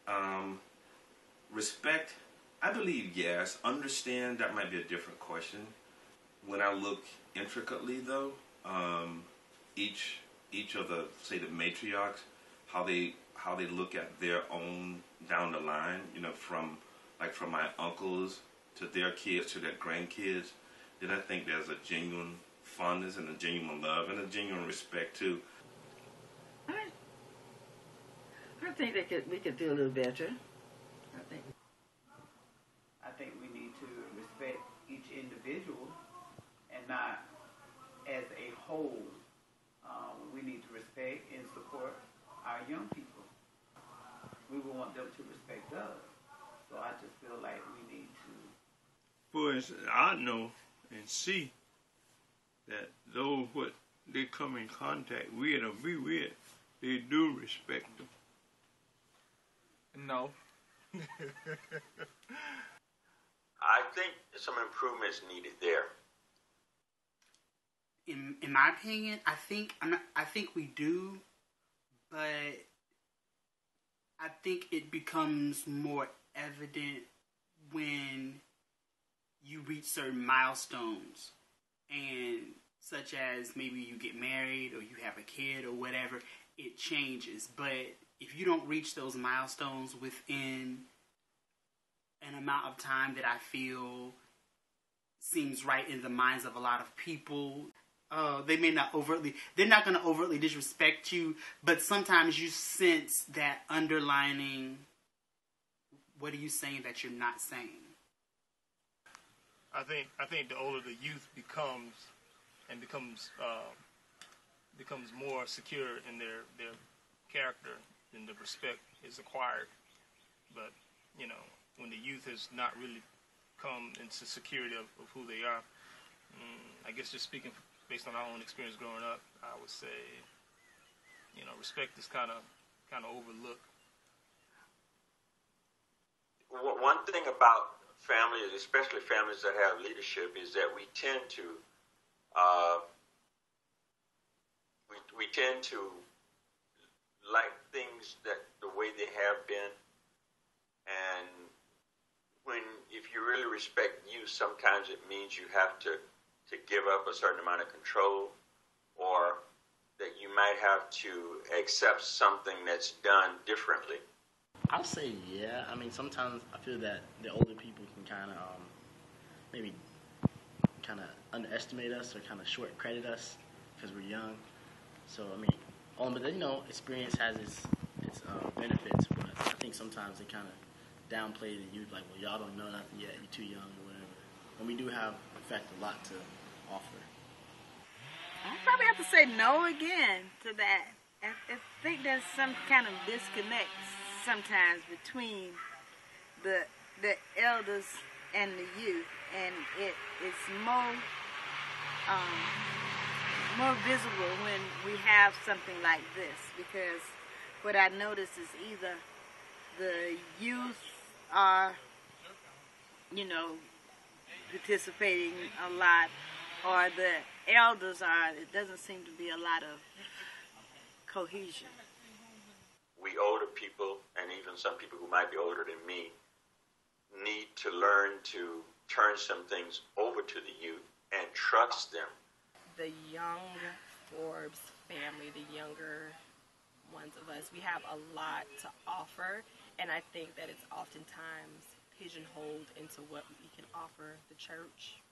Um, Respect, I believe yes. Understand, that might be a different question. When I look intricately, though, each of the, say, the matriarchs, how they look at their own down the line, from my uncles to their kids to their grandkids, then I think there's a genuine fondness and a genuine love and a genuine respect too. I think we could do a little better. I think we need to respect each individual and not as a whole. We need to respect and support our young people. We would want them to respect us. So I just feel like we need to. For instance, I know and see that those what they come in contact with or be with, they do respect them. No. I think some improvements needed there. In my opinion, I think we do, but I think it becomes more evident when you reach certain milestones, and such as maybe you get married or you have a kid or whatever, it changes. But if you don't reach those milestones within an amount of time that I feel seems right in the minds of a lot of people, they're not going to overtly disrespect you, but sometimes you sense that underlining, what are you saying that you're not saying? I think the older the youth becomes more secure in their character, then the respect is acquired. But when the youth has not really come into security of who they are, I guess just speaking based on our own experience growing up, I would say, respect is kind of overlooked. One thing about families, especially families that have leadership, is that we tend to like things that the way they have been, and if you really respect youth, sometimes it means you have to give up a certain amount of control, or that you might have to accept something that's done differently. I would say yeah. I mean, sometimes I feel that the older people can kind of maybe kind of underestimate us or kind of short credit us because we're young. So I mean, but experience has its benefits, but I think sometimes they kind of downplay the youth, like, well, y'all don't know nothing yet, you're too young or whatever. And we do have, in fact, a lot to offer. I probably have to say no again to that. I think there's some kind of disconnect sometimes between the elders and the youth, and it's more visible when we have something like this, because what I notice is either the youth are, participating a lot, or the elders are. It doesn't seem to be a lot of cohesion. We older people, and even some people who might be older than me, need to learn to turn some things over to the youth and trust them. The young Forbes family, the younger ones of us, we have a lot to offer, and I think that it's oftentimes pigeonholed into what we can offer the church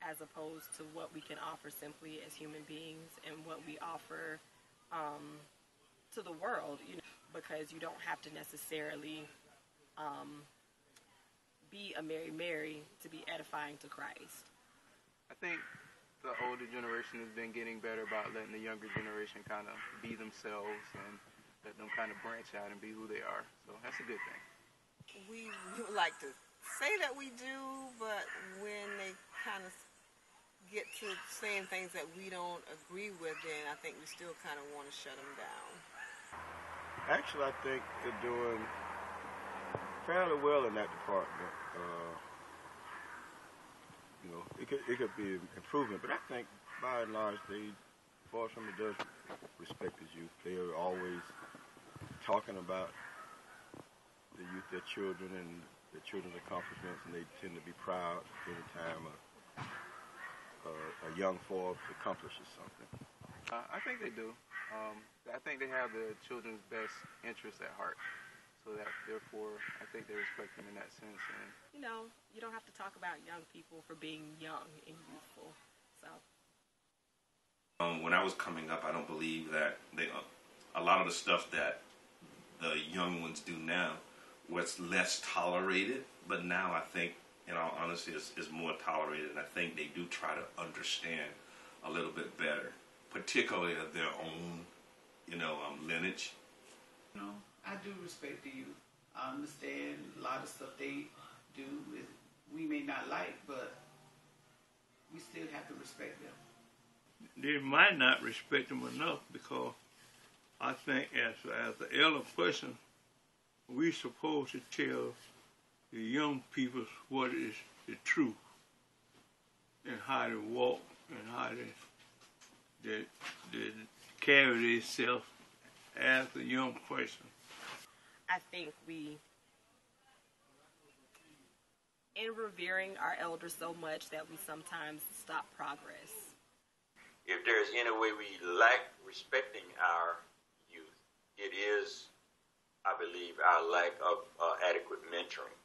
as opposed to what we can offer simply as human beings and what we offer to the world, because you don't have to necessarily be a Mary to be edifying to Christ. I think the older generation has been getting better about letting the younger generation kind of be themselves and let them kind of branch out and be who they are. So that's a good thing. We would like to say that we do, but when they kind of get to saying things that we don't agree with, then I think we still kind of want to shut them down. Actually, I think they're doing fairly well in that department. It could be an improvement, but I think by and large, far from it, does respect the youth. They are always talking about the youth their children and their children's accomplishments, and they tend to be proud anytime a young Forbes accomplishes something. I think they do. I think they have the children's best interests at heart. So that, therefore, I think they respect them in that sense. And you know, you don't have to talk about young people for being young and youthful. So. When I was coming up, I don't believe that a lot of the stuff that the young ones do now was less tolerated. But now I think, in all honesty, is more tolerated. And I think they do try to understand a little bit better, particularly of their own, lineage. I do respect the youth. I understand a lot of stuff they do we may not like, but we still have to respect them. They might not respect them enough because I think as the elder person, we're supposed to tell the young people what is the truth and how to walk and how to carry themselves as a young person. I think in revering our elders so much that we sometimes stop progress. If there's any way we lack respecting our youth, it is, I believe, our lack of adequate mentoring.